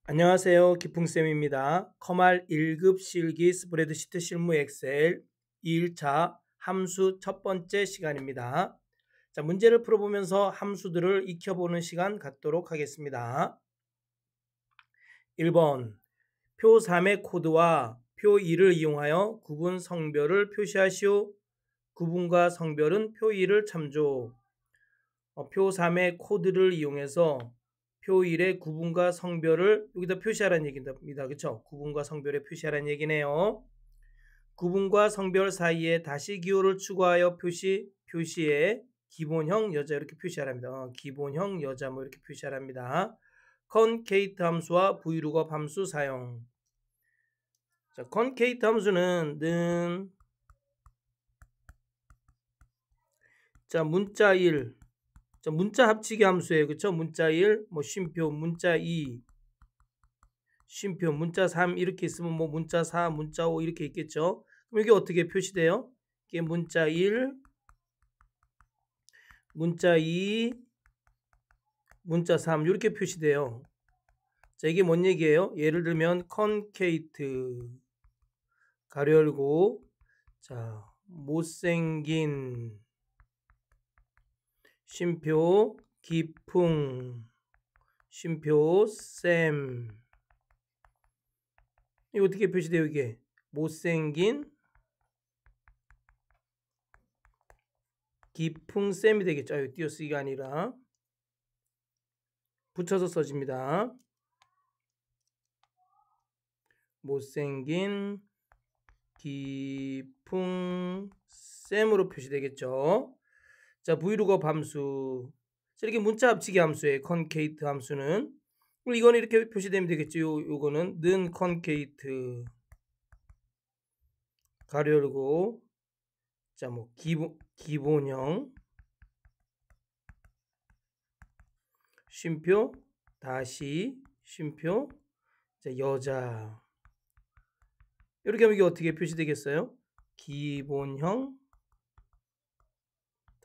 안녕하세요. 기풍쌤입니다. 커말 1급 실기 스프레드시트 실무 엑셀 2일차 함수 첫 번째 시간입니다. 자, 문제를 풀어보면서 함수들을 익혀보는 시간 갖도록 하겠습니다. 1번 표 3의 코드와 표 2를 이용하여 구분 성별을 표시하시오. 구분과 성별은 표 2를 참조. 표 3의 코드를 이용해서 표 1의 구분과 성별을 여기다 표시하라는 얘기입니다. 그렇죠? 구분과 성별에 표시하라는 얘기네요. 구분과 성별 사이에 다시 기호를 추가하여 표시에 기본형 여자 이렇게 표시하랍니다. 기본형 여자 뭐 이렇게 표시하랍니다. 컨케이트 함수와 브이룩업 함수 사용. 자, 컨케이트 함수는 자, 문자 1 문자 합치기 함수예요. 그렇죠? 문자 1, 뭐 쉼표, 문자 2, 쉼표, 문자 3 이렇게 있으면 뭐 문자 4, 문자 5 이렇게 있겠죠? 그럼 이게 어떻게 표시돼요? 이게 문자 1, 문자 2, 문자 3 이렇게 표시돼요. 자, 이게 뭔 얘기예요? 예를 들면 컨케이트 가로 열고 자, 못생긴 쉼표 기풍 쉼표 쌤 이거 어떻게 표시돼요? 이게 못생긴 기풍 쌤이 되겠죠. 띄어쓰기가 아니라 붙여서 써집니다. 못생긴 기풍 쌤으로 표시되겠죠. 자, 브이룩업 함수. 이렇게 문자 합치기 함수예요. 컨케이트 함수는. 그럼 이거는 이렇게 표시되면 되겠죠. 요거는 는 컨케이트 가로 열고 자, 뭐 기본형 쉼표 다시 쉼표 자, 여자 이렇게 하면 이게 어떻게 표시되겠어요? 기본형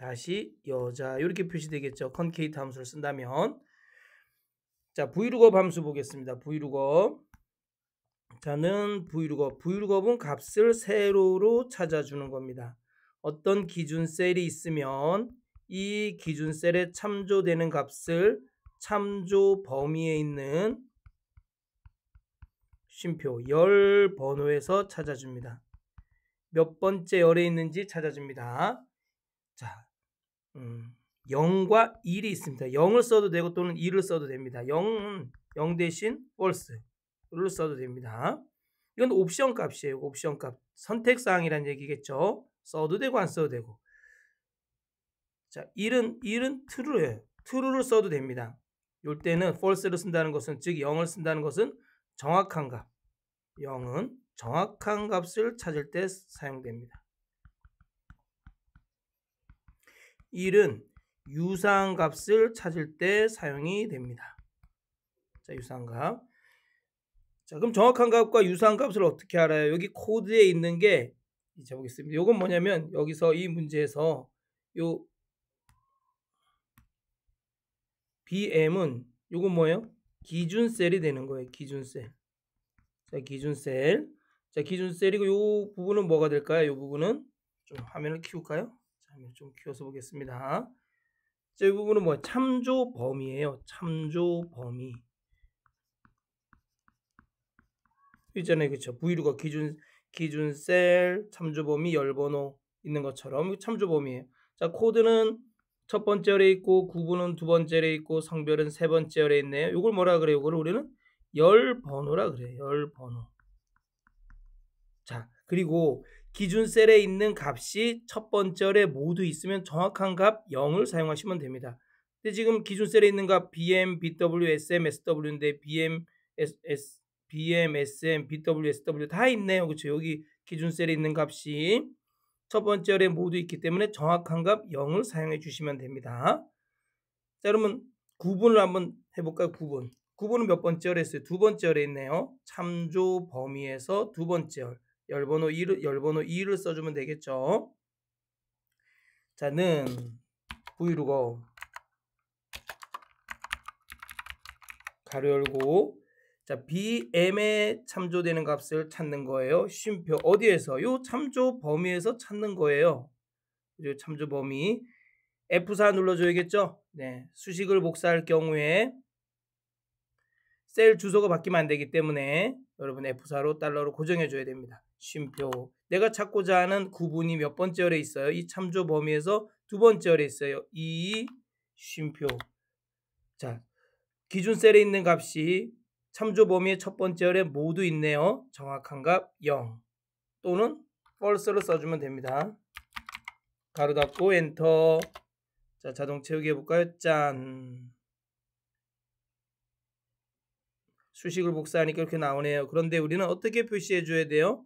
다시 여자 이렇게 표시되겠죠. 컨케이트 함수를 쓴다면. 자, 브이룩업 함수 보겠습니다. 브이룩업. 자는 브이룩업은 값을 세로로 찾아주는 겁니다. 어떤 기준 셀이 있으면 이 기준 셀에 참조되는 값을 참조 범위에 있는 쉼표 열 번호에서 찾아줍니다. 몇 번째 열에 있는지 찾아줍니다. 자, 0과 1이 있습니다. 0을 써도 되고 또는 1을 써도 됩니다. 0은 0 대신 false를 써도 됩니다. 이건 옵션 값이에요. 옵션 값. 선택사항이란 얘기겠죠. 써도 되고 안 써도 되고. 자, 1은 true예요. true를 써도 됩니다. 이럴 때는 false를 쓴다는 것은 즉 0을 쓴다는 것은 정확한 값. 0은 정확한 값을 찾을 때 사용됩니다. 1은 유사한 값을 찾을 때 사용이 됩니다. 자, 유사한 값. 자, 그럼 정확한 값과 유사한 값을 어떻게 알아요? 여기 코드에 있는 게 이제 보겠습니다. 이건 뭐냐면 여기서 이 문제에서 요 BM은 요건 뭐예요? 기준 셀이 되는 거예요. 기준 셀. 자, 기준 셀. 자, 기준 셀이고 요 부분은 뭐가 될까요? 요 부분은 좀 화면을 키울까요? 자, 화면을 좀 키워서 보겠습니다. 자, 이 부분은 뭐야? 참조 범위예요. 참조 범위. 있잖아요. 그렇죠? 브이룩업 기준 셀 참조 범위 열 번호 있는 것처럼 참조 범위예요. 자, 코드는 첫 번째 열에 있고 구분은 두 번째 열에 있고 성별은 세 번째 열에 있네요. 이걸 뭐라 그래요? 이걸 우리는 열 번호라 그래요. 열 번호. 자, 그리고 기준 셀에 있는 값이 첫 번째 열에 모두 있으면 정확한 값 0을 사용하시면 됩니다. 근데 지금 기준 셀에 있는 값 BM, BW, SM, SW인데 BM, SM, BW, SW 다 있네요. 그렇죠? 여기 기준 셀에 있는 값이 첫 번째 열에 모두 있기 때문에 정확한 값 0을 사용해 주시면 됩니다. 자, 그러면 구분을 한번 해볼까요? 구분은 몇 번째 열에 있어요? 두 번째 열에 있네요. 참조 범위에서 두 번째 열 번호 2를 써주면 되겠죠. 자, 는 브이룩업 가로 열고 자, BM에 참조되는 값을 찾는 거예요. 쉼표 어디에서? 요 참조 범위에서 찾는 거예요. 그리고 참조 범위 F4 눌러줘야겠죠? 네, 수식을 복사할 경우에 셀 주소가 바뀌면 안 되기 때문에 여러분 F4로 달러로 고정해 줘야 됩니다. 쉼표 내가 찾고자 하는 구분이 몇 번째 열에 있어요? 이 참조 범위에서 두 번째 열에 있어요. 이 쉼표 자, 기준 셀에 있는 값이 참조 범위의 첫 번째 열에 모두 있네요. 정확한 값 0 또는 false를 써주면 됩니다. 가로 닫고 엔터. 자, 자동 채우기 해볼까요? 짠. 수식을 복사하니까 이렇게 나오네요. 그런데 우리는 어떻게 표시해 줘야 돼요?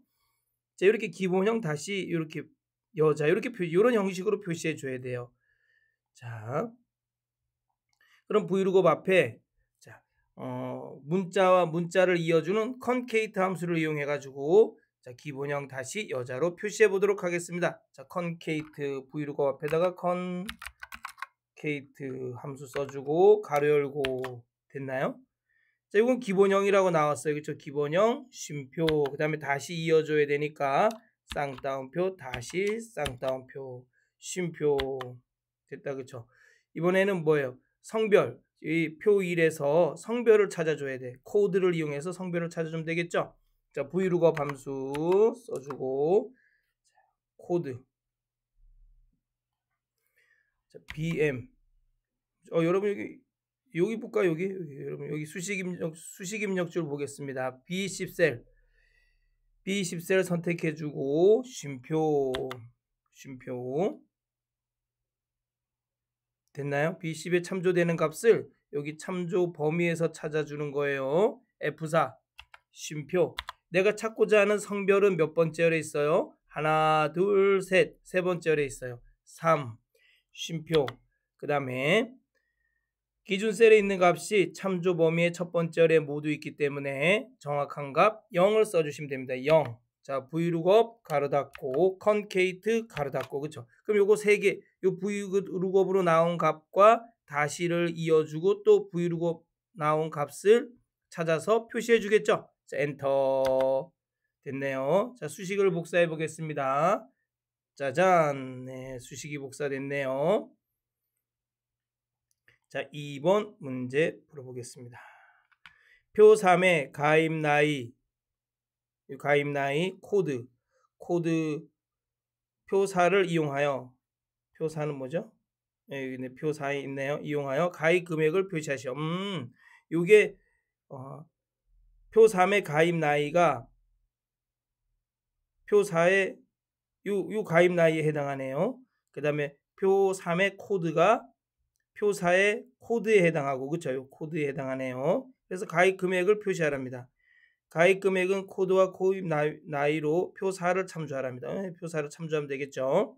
자, 이렇게 기본형 다시 이렇게 여자 이렇게 이런 형식으로 표시해 줘야 돼요. 자, 그럼 브이로그 앞에 자, 문자와 문자를 이어주는 컨케이트 함수를 이용해 가지고 자, 기본형 다시 여자로 표시해 보도록 하겠습니다. 자, 컨케이트 브이로그 앞에다가 컨케이트 함수 써주고 가로 열고 됐나요? 자, 이건 기본형이라고 나왔어요. 그렇죠? 기본형 쉼표 그 다음에 다시 이어줘야 되니까 쌍따옴표 다시 쌍따옴표 쉼표 됐다. 그렇죠? 이번에는 뭐예요? 성별 이 표 1에서 성별을 찾아줘야 돼. 코드를 이용해서 성별을 찾아주면 되겠죠? 자, 브이로그 함수 써주고 코드 자, BM 여러분 여기 볼까 여기 여러분 여기 수식 입력줄 보겠습니다. B10셀 선택해주고 쉼표 됐나요? B10에 참조되는 값을 여기 참조 범위에서 찾아주는 거예요. F4 쉼표 내가 찾고자 하는 성별은 몇 번째 열에 있어요? 하나 둘 셋 세 번째 열에 있어요. 3 쉼표 그 다음에 기준 셀에 있는 값이 참조 범위의 첫 번째 열에 모두 있기 때문에 정확한 값 0을 써주시면 됩니다. 0. 자, 브이룩업 가로 닫고 컨케이트 가로 닫고 그렇죠? 그럼 요거 세 개, 요 브이룩업으로 나온 값과 다시를 이어주고 또 브이룩업 나온 값을 찾아서 표시해 주겠죠? 자, 엔터 됐네요. 자, 수식을 복사해 보겠습니다. 짜잔, 네, 수식이 복사됐네요. 자, 2번 문제 풀어보겠습니다. 표 3의 가입 나이 코드 표 4를 이용하여 표 4는 뭐죠? 네, 여기 표 4에 있네요. 이용하여 가입 금액을 표시하시오. 요게 표 3의 가입 나이가 표 4의 요 가입 나이에 해당하네요. 그 다음에 표 3의 코드가 표 4의 코드에 해당하고 그렇죠? 요 코드에 해당하네요. 그래서 가입 금액을 표시하랍니다. 가입 금액은 코드와 고입 나이로 표 4를 참조하랍니다. 표 4를 참조하면 되겠죠.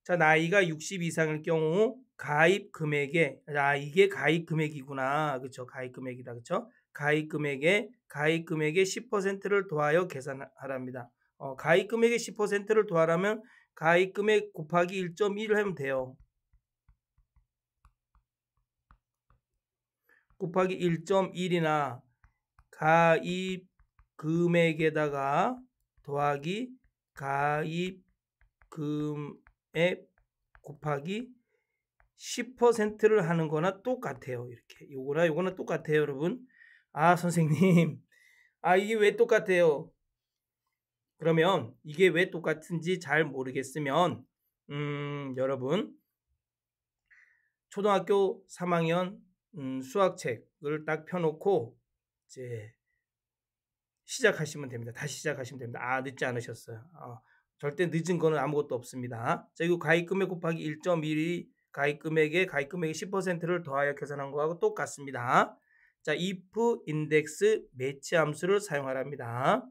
자, 나이가 60 이상일 경우 가입 금액에 이게 가입 금액이구나. 그렇죠? 가입 금액이다. 그렇죠? 가입 금액에 10%를 더하여 계산하랍니다. 가입 금액의 10%를 더하라면 가입 금액 곱하기 1.1을 하면 돼요. 곱하기 1.1이나 가입 금액에다가 더하기 가입 금액 곱하기 10%를 하는 거나 똑같아요. 이렇게 요거나 똑같아요, 여러분. 아, 선생님. 이게 왜 똑같아요? 그러면 이게 왜 똑같은지 잘 모르겠으면 여러분 초등학교 3학년 수학책을 딱 펴놓고 이제 시작하시면 됩니다. 다시 시작하시면 됩니다. 늦지 않으셨어요. 절대 늦은 거는 아무것도 없습니다. 자, 이거 가입금액 곱하기 1.1이 가입금액의 10%를 더하여 계산한 거하고 똑같습니다. 자, if index match 함수를 사용하랍니다.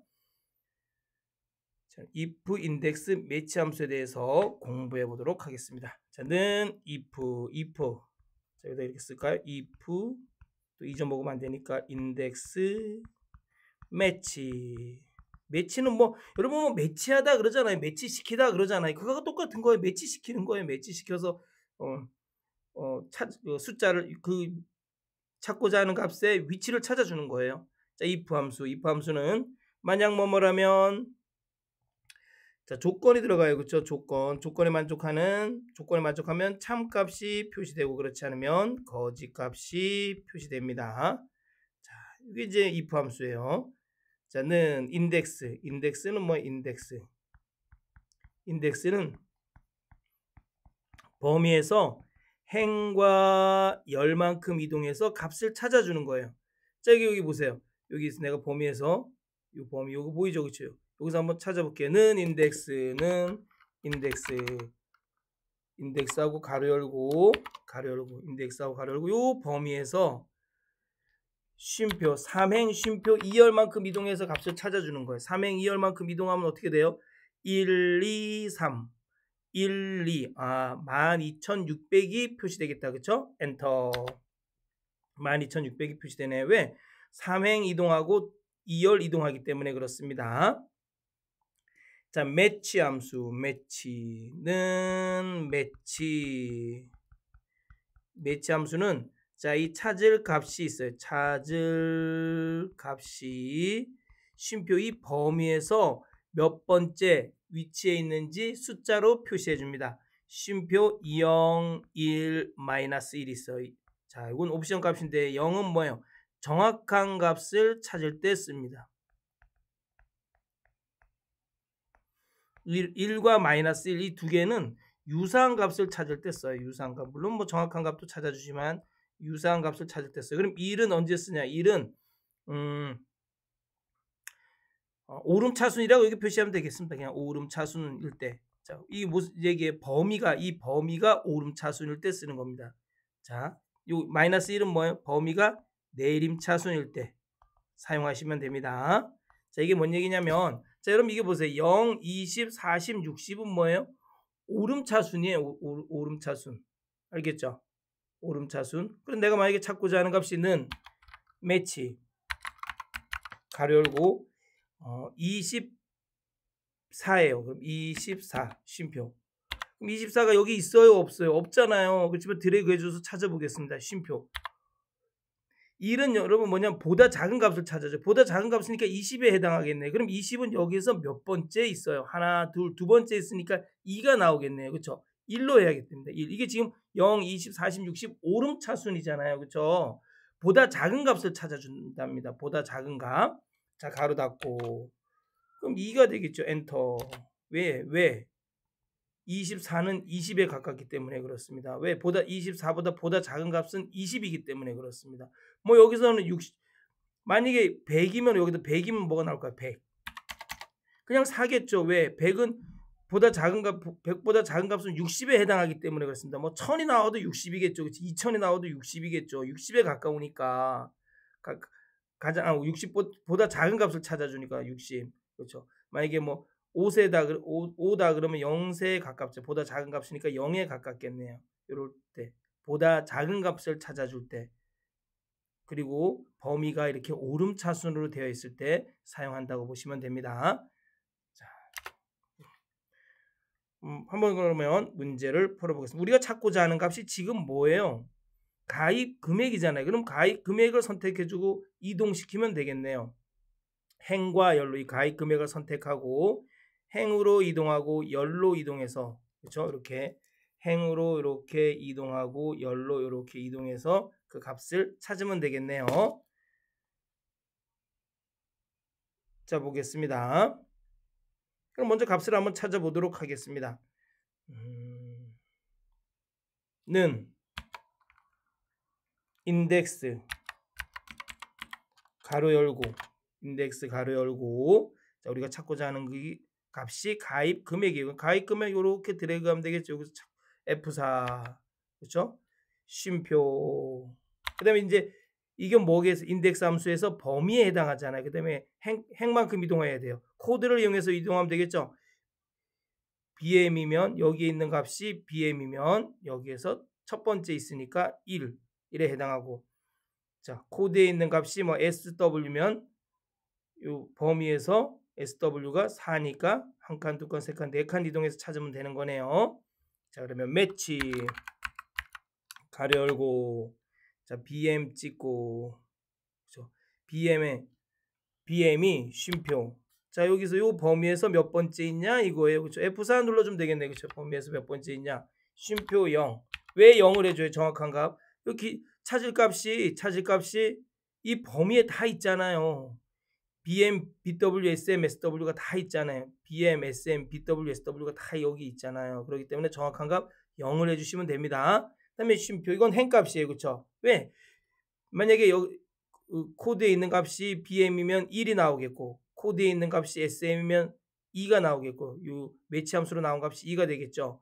자, if index match 함수에 대해서 공부해 보도록 하겠습니다. 자, 는 if 자, 여기다 이렇게 쓸까요? if 또 잊어먹으면 안 되니까 index 매치는 뭐 여러분 뭐 매치하다 그러잖아요. 매치시키다 그러잖아요. 그거가 똑같은 거예요. 매치시키는 거예요. 매치시켜서 숫자를 그 찾고자 하는 값의 위치를 찾아주는 거예요. 자, if 함수는 만약 뭐뭐라면 자, 조건이 들어가요. 그렇죠? 조건에 만족하면 참값이 표시되고 그렇지 않으면 거짓값이 표시됩니다. 자, 이게 이제 if 함수예요. 자, 는 인덱스는 뭐 인덱스는 범위에서 행과 열만큼 이동해서 값을 찾아주는 거예요. 자, 여기 보세요. 여기 내가 범위에서 이 범위 요거 보이죠, 그렇죠? 여기서 한번 찾아볼게요. 는 인덱스하고 가로 열고 인덱스하고 가로 열고 요 범위에서 쉼표 3행 쉼표 2열만큼 이동해서 값을 찾아주는 거예요. 3행 2열만큼 이동하면 어떻게 돼요? 1, 2, 3 1, 2 12,600이 표시되겠다. 그쵸? 엔터 12,600이 표시되네. 왜? 3행 이동하고 2열 이동하기 때문에 그렇습니다. 자, 매치 함수 매치 함수는 자, 이 찾을 값이 있어요. 찾을 값이 쉼표 이 범위에서 몇 번째 위치에 있는지 숫자로 표시해 줍니다. 쉼표 0, 1, 마이너스 1 있어요. 자, 이건 옵션 값인데 0은 뭐예요? 정확한 값을 찾을 때 씁니다. 1과 마이너스 1 이 두 개는 유사한 값을 찾을 때 써요. 유사한 값. 물론 뭐 정확한 값도 찾아주지만 유사한 값을 찾을 때 써요. 그럼 1은 언제 쓰냐? 1은 오름차순이라고 이렇게 표시하면 되겠습니다. 그냥 오름차순일 때. 자, 이 범위가 오름차순일 때 쓰는 겁니다. 자, 요 마이너스 1은 뭐예요? 범위가 내림차순일 때 사용하시면 됩니다. 자, 이게 뭔 얘기냐면 자, 여러분 이게 보세요. 0, 20, 40, 60은 뭐예요? 오름차순이에요. 오름차순. 알겠죠? 오름차순. 그럼 내가 만약에 찾고자 하는 값이 는 매치 가로 열고 24예요. 그럼 24 쉼표. 그럼 24가 여기 있어요? 없어요? 없잖아요. 그렇지만 드래그 해줘서 찾아보겠습니다. 쉼표. 1은 여러분 뭐냐면 보다 작은 값을 찾아줘. 보다 작은 값이니까 20에 해당하겠네. 그럼 20은 여기서 몇 번째 있어요? 하나, 둘, 두 번째 있으니까 2가 나오겠네요. 그렇죠? 1로 해야겠습니다. 1. 이게 지금 0, 20, 40, 60 오름차순이잖아요. 그렇죠? 보다 작은 값을 찾아준답니다. 보다 작은 값. 자, 가로 닫고. 그럼 2가 되겠죠. 엔터. 왜? 24는 20에 가깝기 때문에 그렇습니다. 왜? 24보다 보다 작은 값은 20이기 때문에 그렇습니다. 뭐 여기서는 60 만약에 100이면 여기도 100이면 뭐가 나올까요? 100. 그냥 4겠죠. 왜? 100은 보다 작은 값 100보다 작은 값은 60에 해당하기 때문에 그렇습니다. 뭐 1000이 나와도 60이겠죠. 그렇지? 2000이 나와도 60이겠죠. 60에 가까우니까 가장 60보다 작은 값을 찾아주니까 60. 그렇죠? 만약에 뭐 5다 그러면 0세에 가깝죠. 보다 작은 값이니까 0에 가깝겠네요. 이럴 때 보다 작은 값을 찾아줄 때 그리고 범위가 이렇게 오름차순으로 되어 있을 때 사용한다고 보시면 됩니다. 자, 한번 그러면 문제를 풀어보겠습니다. 우리가 찾고자 하는 값이 지금 뭐예요? 가입 금액이잖아요. 그럼 가입 금액을 선택해주고 이동시키면 되겠네요. 행과 열로 이 가입 금액을 선택하고 행으로 이동하고 열로 이동해서 그렇죠? 이렇게 행으로 이렇게 이동하고 열로 이렇게 이동해서 그 값을 찾으면 되겠네요. 자, 보겠습니다. 그럼 먼저 값을 한번 찾아보도록 하겠습니다. 는 인덱스 가로 열고 인덱스 가로 열고 자, 우리가 찾고자 하는 그 값이 가입 금액이에요. 가입 금액 이렇게 드래그하면 되겠죠. 여기서 F4 그렇죠? 쉼표. 그다음에 이제 이게 뭐겠어? 인덱스 함수에서 범위에 해당하잖아요. 그다음에 행만큼 이동해야 돼요. 코드를 이용해서 이동하면 되겠죠. BM이면 여기에 있는 값이 BM이면 여기에서 첫 번째 있으니까 1에 해당하고 자, 코드에 있는 값이 뭐 SW면 요 범위에서 SW가 4니까 한 칸, 두 칸, 세 칸, 네 칸 이동해서 찾으면 되는 거네요. 자, 그러면 매치 가로 열고 자, BM 찍고 그렇죠? BM에 BM이 쉼표. 자, 여기서 요 범위에서 몇 번째 있냐 이거예요. 그렇죠? F4 눌러주면 되겠네. 그렇죠? 범위에서 몇 번째 있냐. 쉼표 0. 왜 0을 해줘요? 정확한 값. 여기 찾을 값이 이 범위에 다 있잖아요. BM, BW, SM, SW가 다 있잖아요. BM, SM, BW, SW가 다 여기 있잖아요. 그렇기 때문에 정확한 값 0을 해주시면 됩니다. 그다음에 쉼표. 이건 행값이에요. 그렇죠? 왜? 만약에 여기 코드에 있는 값이 BM이면 1이 나오겠고 코드에 있는 값이 SM이면 2가 나오겠고 이 매치 함수로 나온 값이 2가 되겠죠.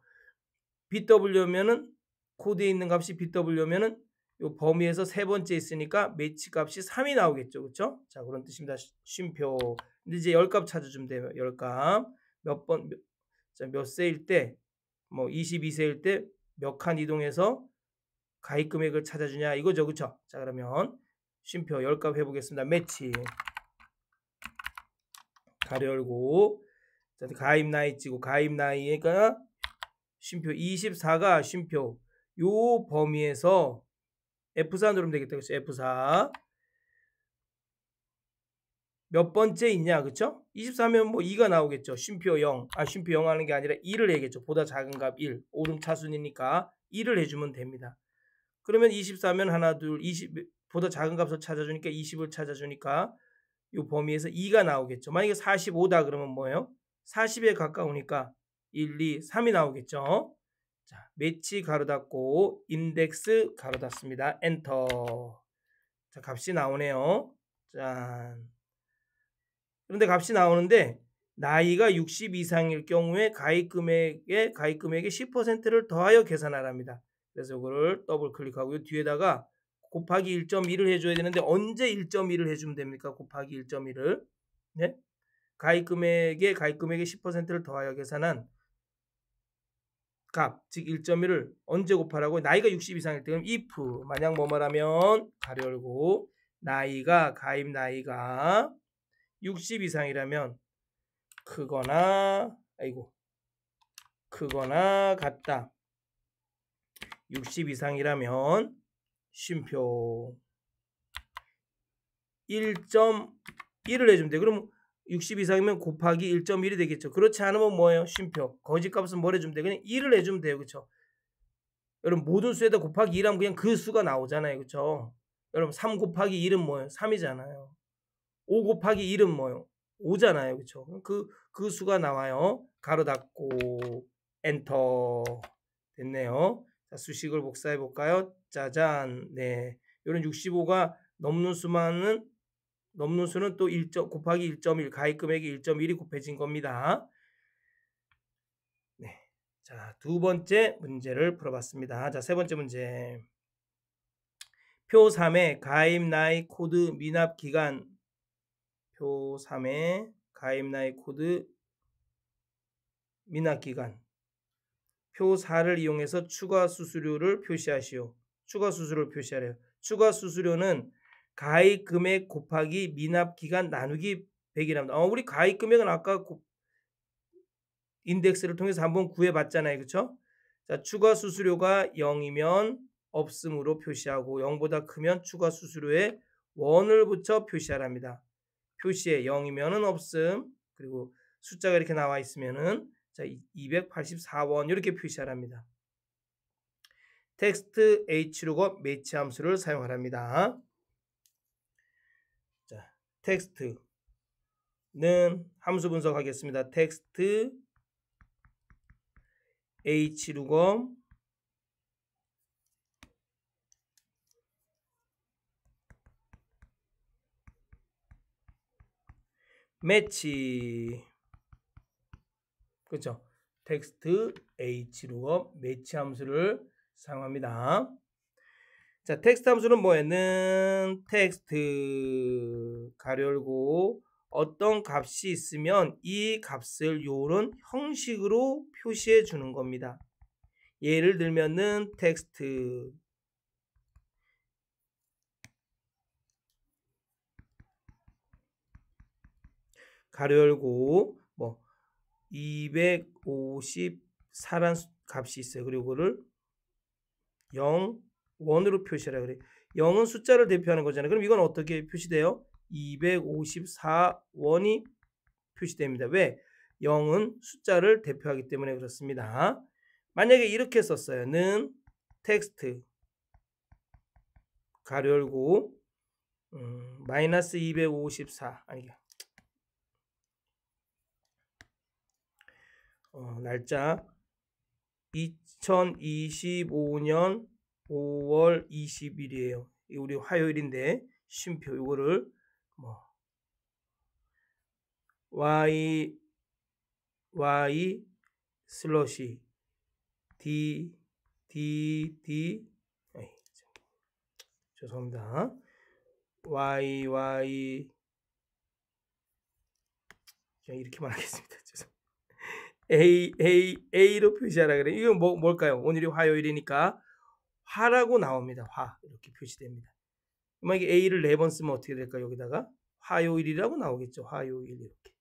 BW면은 코드에 있는 값이 BW면은 이 범위에서 세 번째 있으니까 매치 값이 3이 나오겠죠. 그렇죠? 자, 그런 뜻입니다. 쉼표. 근데 이제 열값 찾아주면 돼요. 열값. 몇 세일 때 뭐 22세일 때 몇 칸 이동해서 가입 금액을 찾아주냐 이거죠. 그렇죠? 자, 그러면 쉼표 열값 해보겠습니다. 매치 가로 열고 자, 가입 나이 찍고 가입 나이가 쉼표 24가 쉼표 요 범위에서 F4 누르면 되겠다. 그렇죠? F4 몇 번째 있냐. 그렇죠? 24면 뭐 2가 나오겠죠. 쉼표 0. 쉼표 0 하는 게 아니라 1을 해야겠죠. 보다 작은 값 1. 오름차순이니까 1을 해주면 됩니다. 그러면 24면 하나 둘 20 보다 작은 값을 찾아주니까 20을 찾아주니까 이 범위에서 2가 나오겠죠. 만약에 45다 그러면 뭐예요? 40에 가까우니까 1, 2, 3이 나오겠죠. 자, 매치 가로 닫고 인덱스 가로 닫습니다. 엔터. 자, 값이 나오네요. 짠. 그런데 값이 나오는데 나이가 60 이상일 경우에 가입 금액의 10%를 더하여 계산하랍니다. 그래서 이거를 더블 클릭하고 뒤에다가 곱하기 1.1을 해줘야 되는데 언제 1.1을 해주면 됩니까? 곱하기 1.1을 네? 가입 금액의 10%를 더하여 계산한 값, 즉 1.1을 언제 곱하라고? 나이가 60 이상일 때 그럼 if 만약 뭐뭐라면 가로 열고 나이가 가입 나이가 60 이상이라면 크거나 같다. 60 이상이라면 쉼표 1.1을 해주면 돼. 그럼 60 이상이면 곱하기 1.1이 되겠죠. 그렇지 않으면 뭐예요? 쉼표. 거짓값은 뭘 해주면 돼? 그냥 1을 해주면 돼요. 그렇죠? 여러분 모든 수에다 곱하기 1하면 그냥 그 수가 나오잖아요. 그렇죠? 여러분 3 곱하기 1은 뭐예요? 3이잖아요. 5 곱하기 1은 뭐예요? 5잖아요. 그렇죠? 그 수가 나와요. 가로 닫고 엔터. 됐네요. 자, 수식을 복사해 볼까요? 짜잔. 네. 이런 65가 넘는 수는 또 1 곱하기 1.1 가입 금액이 1.1이 곱해진 겁니다. 네. 자, 두 번째 문제를 풀어봤습니다. 자, 세 번째 문제. 표 3의 가입 나이 코드 미납 기간 표 3의 가입 나이 코드 미납 기간 표 4를 이용해서 추가 수수료를 표시하시오. 추가 수수료를 표시하래요. 추가 수수료는 가입 금액 곱하기 미납 기간 나누기 100이랍니다. 우리 가입 금액은 아까 인덱스를 통해서 한번 구해봤잖아요. 그렇죠? 자, 추가 수수료가 0이면 없음으로 표시하고 0보다 크면 추가 수수료에 1을 붙여 표시하랍니다. 표시에 0이면은 없음 그리고 숫자가 이렇게 나와 있으면은 자, 284원 이렇게 표시하랍니다. 텍스트 hlookup 매치 함수를 사용하랍니다. 자, 텍스트는 함수 분석하겠습니다. 텍스트 hlookup 매치 그렇죠? 텍스트 hlookup 매치 함수를 사용합니다. 자, 텍스트 함수는 뭐였는? 텍스트 가로 열고 어떤 값이 있으면 이 값을 요런 형식으로 표시해 주는 겁니다. 예를 들면은 텍스트 가로 열고 뭐 254란 값이 있어요. 그리고 그거를 0, 1으로 표시하라 그래. 0은 숫자를 대표하는 거잖아요. 그럼 이건 어떻게 표시돼요? 254원이 표시됩니다. 왜? 0은 숫자를 대표하기 때문에 그렇습니다. 만약에 이렇게 썼어요. 는 텍스트 가로 열고 마이너스 254 아니 날짜 2025년 5월 20일이에요. 우리 화요일인데 쉼표 이거를 뭐 y 슬러시 d 죄송합니다. 이렇게 말하겠습니다. 죄송합니다. A로 표시하라 그래. 이건 뭘까요? 오늘이 화요일이니까 화라고 나옵니다. 화 이렇게 표시됩니다. 만약에 A를 4번 쓰면 어떻게 될까요? 여기다가 화요일이라고 나오겠죠. 화요일 이렇게.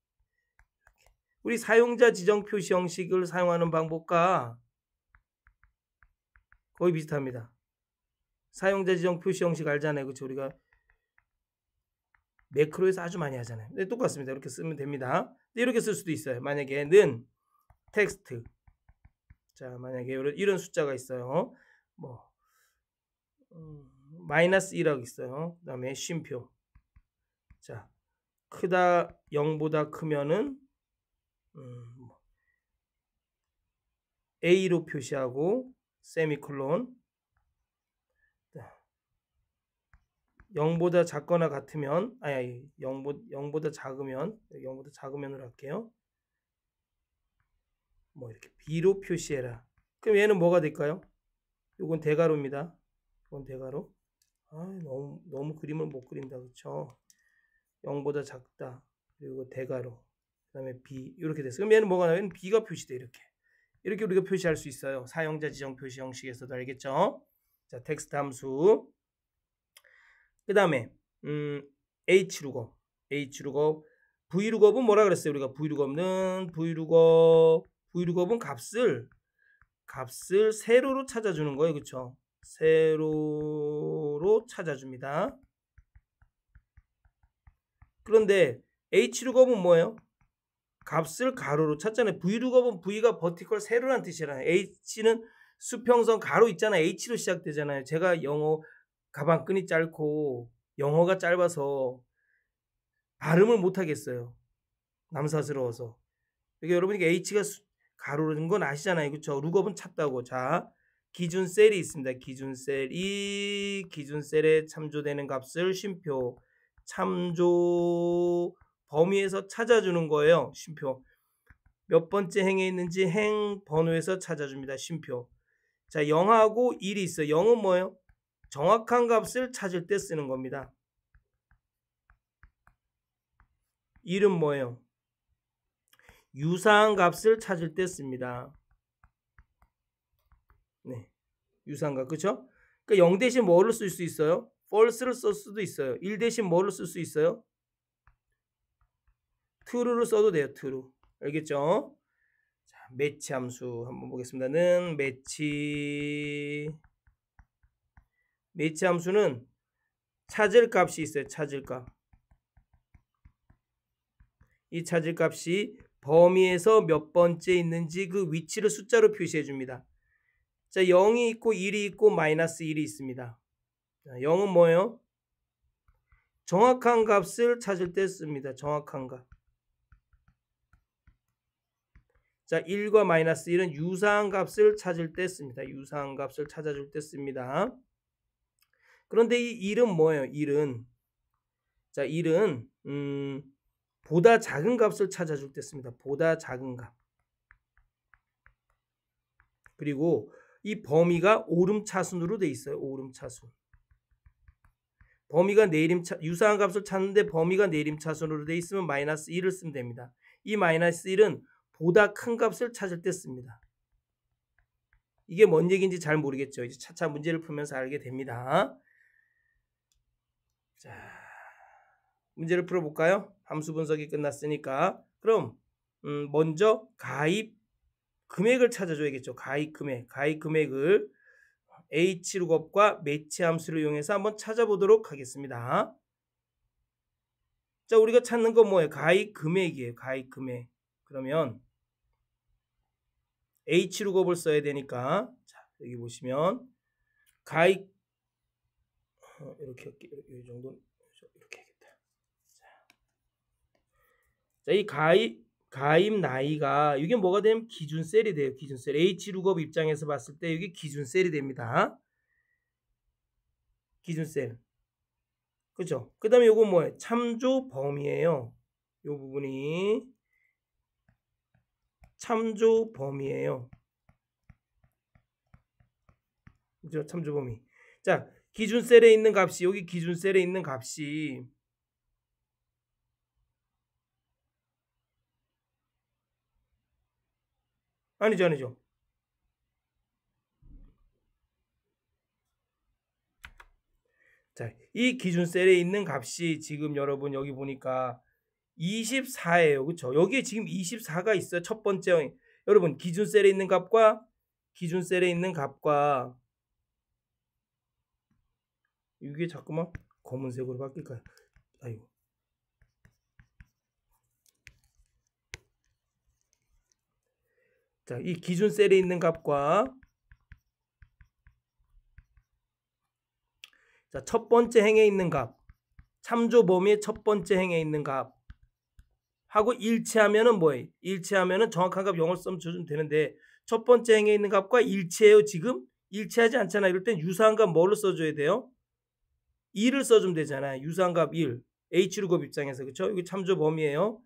우리 사용자 지정 표시 형식을 사용하는 방법과 거의 비슷합니다. 사용자 지정 표시 형식 알잖아요. 그렇죠? 우리가 매크로에서 아주 많이 하잖아요. 네, 똑같습니다. 이렇게 쓰면 됩니다. 이렇게 쓸 수도 있어요. 만약에 는 텍스트 자 만약에 이런 숫자가 있어요. 뭐 마이너스 1하고 있어요. 그 다음에 쉼표 자 크다 0보다 크면은 A로 표시하고 세미콜론 0보다 작거나 같으면 0보다 작으면 0보다 작으면으로 할게요. 뭐 이렇게 B로 표시해라. 그럼 얘는 뭐가 될까요? 이건 대괄호입니다. 이건 대괄호. 너무 그림을 못 그린다. 그렇죠? 0보다 작다. 그리고 대괄호. 그다음에 B 이렇게 됐어요. 그럼 얘는 뭐가 나와요? B가 표시돼 이렇게 우리가 표시할 수 있어요. 사용자 지정 표시 형식에서도 알겠죠? 자, 텍스트 함수. 그다음에 H룩업. V룩업은 뭐라 그랬어요? 우리가 V룩업은 값을 세로로 찾아주는 거예요. 그렇죠? 세로로 찾아줍니다. 그런데 H룩업은 뭐예요? 값을 가로로 찾잖아요. V룩업은 V가 버티컬 세로라는 뜻이잖아요. H는 수평선 가로 있잖아요. H로 시작되잖아요. 제가 영어 가방끈이 짧고 영어가 짧아서 발음을 못하겠어요. 남사스러워서. 그러니까 여러분이 H가 가로라는 건 아시잖아요. 그렇죠? 룩업은 찾다고. 자, 기준 셀이 있습니다. 이 기준 셀에 참조되는 값을 쉼표 참조 범위에서 찾아주는 거예요. 쉼표. 몇 번째 행에 있는지 행 번호에서 찾아줍니다. 쉼표. 자, 0하고 1이 있어요. 0은 뭐예요? 정확한 값을 찾을 때 쓰는 겁니다. 1은 뭐예요? 유사한 값을 찾을 때 씁니다. 네, 유사한 값. 그렇죠? 그러니까 0 대신 뭐를 쓸 수 있어요? false를 쓸 수도 있어요. 1 대신 뭐를 쓸 수 있어요? true를 써도 돼요. true. 알겠죠? 자, 매치 함수 한번 보겠습니다. 는 매치 함수는 찾을 값이 있어요. 찾을 값. 이 찾을 값이 범위에서 몇 번째 있는지 그 위치를 숫자로 표시해 줍니다. 자, 0이 있고 1이 있고 마이너스 1이 있습니다. 자, 0은 뭐예요? 정확한 값을 찾을 때 씁니다. 정확한 값. 자, 1과 마이너스 1은 유사한 값을 찾을 때 씁니다. 유사한 값을 찾아줄 때 씁니다. 그런데 이 1은 뭐예요? 1은 자, 1은 보다 작은 값을 찾아줄 때 씁니다. 보다 작은 값. 그리고 이 범위가 오름차순으로 돼 있어요. 오름차순. 범위가 유사한 값을 찾는데 범위가 내림차순으로 돼 있으면 마이너스 1을 쓰면 됩니다. 이 마이너스 1은 보다 큰 값을 찾을 때 씁니다. 이게 뭔 얘기인지 잘 모르겠죠. 이제 차차 문제를 풀면서 알게 됩니다. 자, 문제를 풀어볼까요? 함수 분석이 끝났으니까. 그럼 먼저 가입 금액을 찾아줘야겠죠. 가입 금액을 H룩업과 매치 함수를 이용해서 한번 찾아보도록 하겠습니다. 자, 우리가 찾는 건 뭐예요? 가입 금액이에요. 가입 금액. 그러면 H룩업을 써야 되니까, 자, 여기 보시면 가입 이렇게 이 정도 이렇게 하겠다. 자, 이 가입 나이가 이게 뭐가 되면 기준셀이 돼요. 기준셀. H룩업 입장에서 봤을 때 이게 기준셀이 됩니다. 기준셀. 그죠? 그 다음에 요거 뭐예요? 참조 범위예요. 요 부분이 참조 범위예요. 그죠? 참조 범위. 자, 기준셀에 있는 값이, 여기 기준셀에 있는 값이 아니죠. 자, 이 기준셀에 있는 값이 지금 여러분 여기 보니까 24예요. 그렇죠? 여기에 지금 24가 있어요. 첫 번째. 여러분 기준셀에 있는 값과 이게 자꾸만 검은색으로 바뀔까요? 아이고. 자, 이 기준셀에 있는 값과 자, 첫 번째 행에 있는 값, 참조 범위의 첫 번째 행에 있는 값 하고 일치하면은 뭐예요? 일치하면은 정확한 값 0을 쓰면 주면 되는데 첫 번째 행에 있는 값과 일치해요. 지금 일치하지 않잖아. 이럴 땐 유사한 값 뭐를 써줘야 돼요? 2를 써주면 되잖아요. 유사한 값 1. H룩업 입장에서. 그렇죠? 여기 참조 범위예요.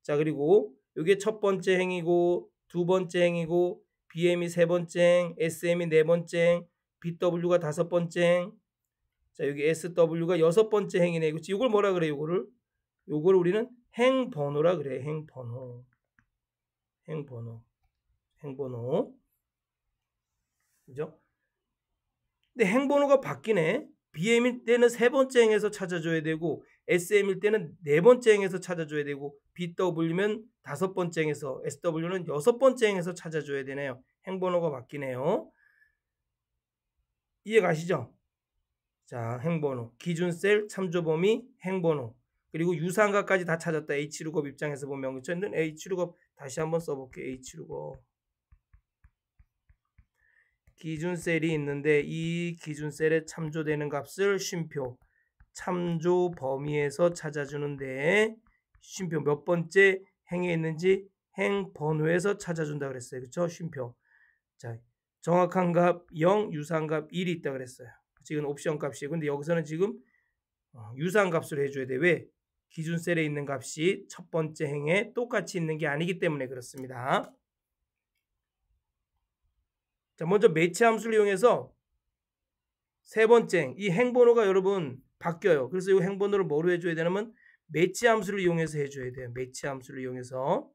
자, 그리고 이게 첫 번째 행이고 두 번째 행이고 BM이 세 번째 행, SM이 네 번째 행, BW가 다섯 번째 행. 자, 여기 SW가 여섯 번째 행이네. 그렇지? 이걸 뭐라 그래? 요거를 우리는 행번호라 그래. 행번호. 그죠? 근데 행번호가 바뀌네. BM일 때는 세 번째 행에서 찾아줘야 되고 SM일 때는 네 번째 행에서 찾아줘야 되고 BW면 다섯 번째 행에서 SW는 여섯 번째 행에서 찾아줘야 되네요. 행번호가 바뀌네요. 이해 가시죠? 자, 행번호, 기준셀, 참조범위, 행번호, 그리고 유사한값까지 다 찾았다. H룩업 입장에서 보면 그쵸? H룩업 다시 한번 써볼게요. H룩업 기준셀이 있는데 이 기준셀에 참조되는 값을 쉼표 참조 범위에서 찾아주는데 쉼표 몇 번째 행에 있는지 행 번호에서 찾아준다 그랬어요. 그렇죠? 쉼표. 자, 정확한 값 0, 유사한 값 1이 있다 그랬어요. 지금 옵션 값이에요. 근데 여기서는 지금 유사한 값으로 해줘야 돼. 왜? 기준셀에 있는 값이 첫 번째 행에 똑같이 있는 게 아니기 때문에 그렇습니다. 자, 먼저 매치 함수를 이용해서 세 번째 이 행번호가 여러분 바뀌어요. 그래서 이 행번호를 뭐로 해줘야 되냐면 매치 함수를 이용해서 해줘야 돼요. 매치 함수를 이용해서.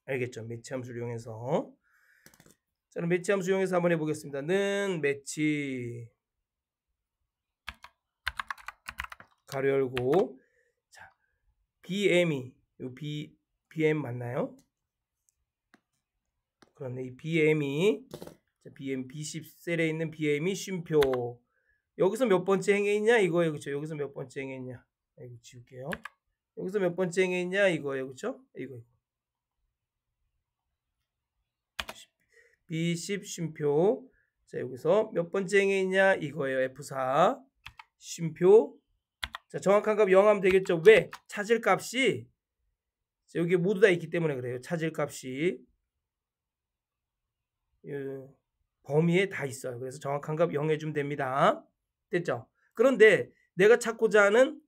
알겠죠? 매치 함수를 이용해서. 자, 그럼 매치 함수 이용해서 한번 해보겠습니다. 는 매치 가로 열고 자, BM이 요 BM 맞나요? 그런데 이 BM이 BM B10셀에 있는 BM이 쉼표 여기서 몇 번째 행에 있냐 이거예요. 그렇죠? 여기서 몇 번째 행에 있냐. 이거 지울게요. 여기서 몇 번째 행에 있냐 이거예요. 그렇죠? 이거. B10 쉼표. 자, 여기서 몇 번째 행에 있냐 이거예요. F4 쉼표. 자, 정확한 값 0 하면 되겠죠. 왜? 찾을 값이 여기 모두 다 있기 때문에 그래요. 찾을 값이 범위에 다 있어요. 그래서 정확한 값 0 해주면 됩니다. 됐죠? 그런데 내가 찾고자 하는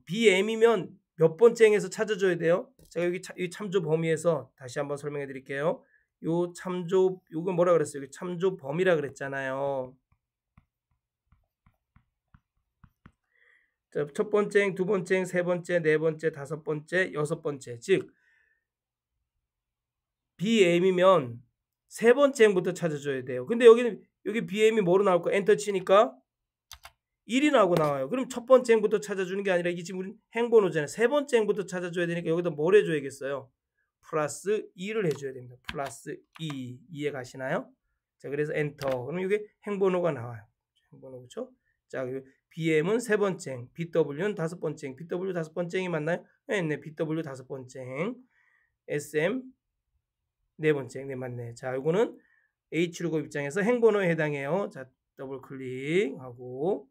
BM이면 몇 번째 행에서 찾아줘야 돼요? 제가 여기 이 참조 범위에서 다시 한번 설명해 드릴게요. 요 참조 요거 뭐라 그랬어요? 여기 참조 범위라 그랬잖아요. 자, 첫 번째 행, 두 번째 행, 세 번째, 네 번째, 다섯 번째, 여섯 번째. 즉 BM이면 세 번째 행부터 찾아줘야 돼요. 근데 여기 BM이 뭐로 나올 거야? 엔터 치니까 1이 나와요. 그럼 첫 번째 행부터 찾아주는 게 아니라 이게 지금 우리 행번호잖아요. 세 번째 행부터 찾아줘야 되니까 여기다 뭘 해줘야겠어요? 플러스 2를 해줘야 됩니다. 플러스 2 이해 가시나요? 자, 그래서 엔터. 그럼 이게 행번호가 나와요. 행번호 그렇죠? 자, BM은 세 번째, BW는 다섯 번째, BW 다섯 번째이 맞나요? 네, BW 다섯 번째, SM 네 번째, 네 맞네. 자, 이거는 H루급 입장에서 행번호에 해당해요. 자, 더블 클릭하고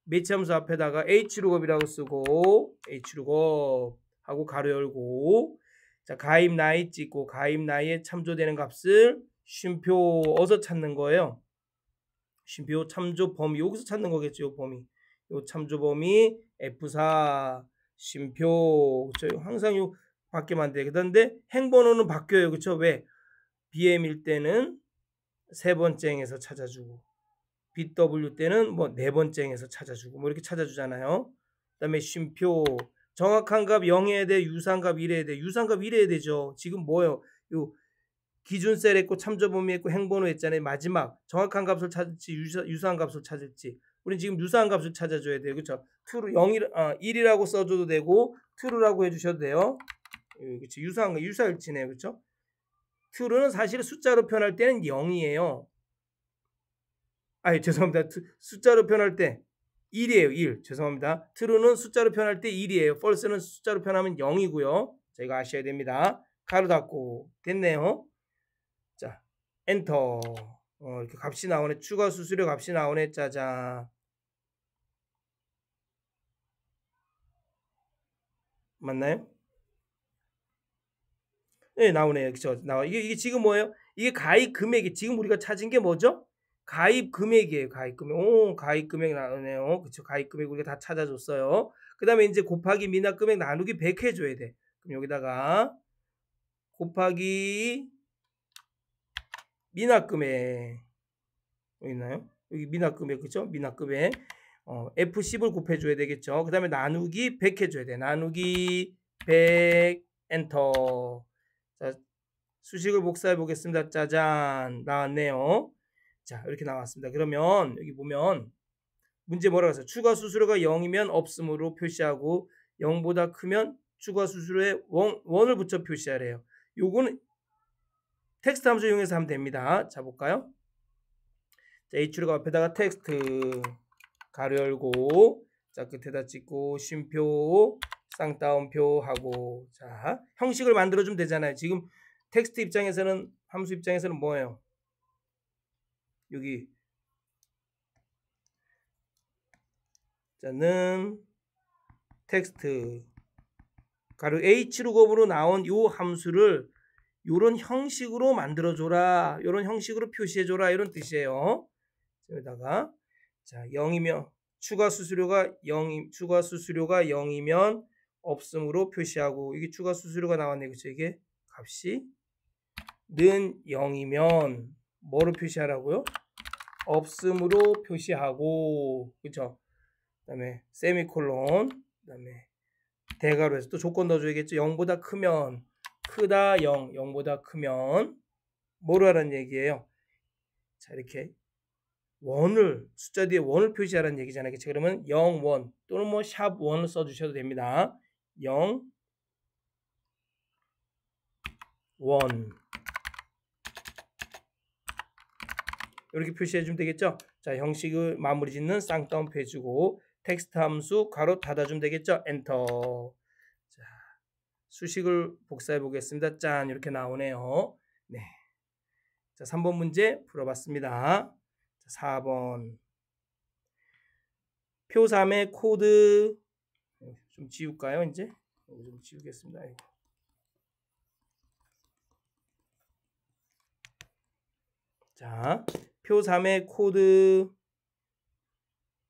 매치함수 앞에다가 H루급이라고 쓰고 H루급 하고 가로 열고 자, 가입 나이 찍고 가입 나이에 참조되는 값을 쉼표 어디서 찾는 거예요? 쉼표 참조 범위 여기서 찾는 거겠죠. 요 범위. 요 참조 범위 F4 쉼표 그렇죠. 항상 요 바뀌면 돼. 그런데 행번호는 바뀌어요. 그렇죠? 왜? BM일 때는 세 번째 행에서 찾아주고 BW 때는 뭐 네 번째 행에서 찾아주고 뭐 이렇게 찾아주잖아요. 그다음에 쉼표 정확한 값 0해야 돼, 유사한 값 1해야 돼. 유사한 값 1해야 되죠. 지금 뭐예요? 요 기준 셀 했고 참조 범위 했고 행번호 했잖아요. 마지막 정확한 값을 찾을지 유사한 값을 찾을지. 우리 지금 유사한 값을 찾아줘야 돼요. 그렇죠? true로 1이라고 써줘도 되고 true라고 해주셔도 돼요. 그렇죠? 유사한 거 유사일지네요. 그렇죠? true는 사실 숫자로 표현할 때는 0이에요. 죄송합니다. 숫자로 표현할 때 1이에요. 1. 죄송합니다. true는 숫자로 표현할 때 1이에요. false는 숫자로 표현하면 0이고요. 저희가 아셔야 됩니다. 가로 닫고 됐네요. 자, 엔터. 이렇게 값이 나오네. 추가 수수료 값이 나오네. 짜잔. 맞나요? 네, 나오네요. 그렇죠? 나와. 이게 지금 뭐예요? 이게 가입 금액이 지금 우리가 찾은 게 뭐죠? 가입 금액이에요. 가입 금액. 오, 가입 금액 나오네요. 그렇죠? 가입 금액 우리가 다 찾아줬어요. 그다음에 이제 곱하기 미납 금액 나누기 100 해줘야 돼. 그럼 여기다가 곱하기 미납 금액 여기 있나요? 여기 미납 금액 그렇죠? 미납 금액 F10을 곱해줘야 되겠죠. 그 다음에 나누기 100 해줘야 돼. 나누기 100 엔터. 자, 수식을 복사해 보겠습니다. 짜잔 나왔네요. 자, 이렇게 나왔습니다. 그러면 여기 보면 문제 뭐라고 했어요? 추가 수수료가 0이면 없음으로 표시하고 0보다 크면 추가 수수료에 1을 붙여 표시하래요. 요거는 텍스트 함수 이용해서 하면 됩니다. 자, 볼까요? 자, H루가 앞에다가 텍스트 가로 열고 자, 끝에다 찍고 쉼표 쌍따옴표 하고 자, 형식을 만들어 주면 되잖아요. 지금 텍스트 입장에서는 함수 입장에서는 뭐예요? 여기 자는 텍스트 가로 H루급으로 나온 요 함수를 요런 형식으로 만들어 줘라. 요런 형식으로 표시해 줘라. 이런 뜻이에요. 여기다가 자, 0이면 추가 수수료가 0이면 없음으로 표시하고 이게 추가 수수료가 나왔네. 그렇죠? 이게 값이 는 0이면 뭐로 표시하라고요? 없음으로 표시하고 그렇죠? 그다음에 세미콜론 그다음에 대괄호에서 또 조건 넣어줘야겠죠. 0보다 크면 크다 0보다 크면 뭐로 하라는 얘기예요? 자, 이렇게 원을 숫자 뒤에 원을 표시하라는 얘기잖아요. 그렇죠? 그러면 0, 1 또는 뭐 샵 1을 써주셔도 됩니다. 0, 1 이렇게 표시해주면 되겠죠. 자, 형식을 마무리 짓는 쌍따옴표 해주고 텍스트 함수 가로 닫아주면 되겠죠. 엔터. 자, 수식을 복사해 보겠습니다. 짠 이렇게 나오네요. 네. 자, 3번 문제 풀어봤습니다. 자, 4번 표 3의 코드 좀 지울까요? 이제 좀 지우겠습니다. 자, 표 3의 코드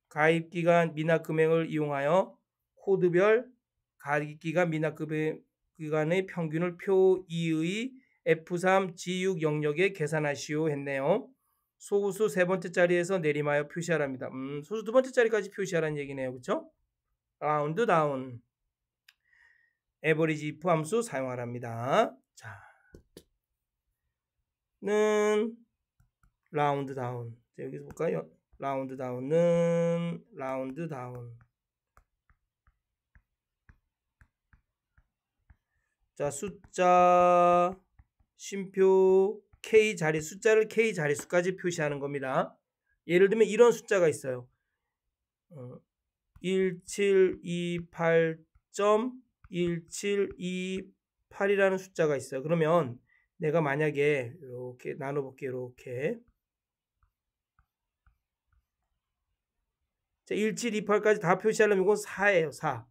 가입기간 미납금액을 이용하여 코드별 가입기간 미납금액의 평균을 표 2의 F3 G6 영역에 계산하시오 했네요. 소수 세 번째 자리에서 내림하여 표시하랍니다. 소수 두 번째 자리까지 표시하라는 얘기네요. 그렇죠? 라운드 다운 에버리지 if 함수 사용하랍니다. 자, 는 라운드 다운. 자, 여기서 볼까요? 라운드 다운은 라운드 다운. 자, 숫자 쉼표 K 자리 숫자를 K 자릿수까지 표시하는 겁니다. 예를 들면 이런 숫자가 있어요. 1728.1728이라는 숫자가 있어요. 그러면 내가 만약에 이렇게 나눠볼게요. 이렇게. 자, 1728까지 다 표시하려면 이건 4예요. 4.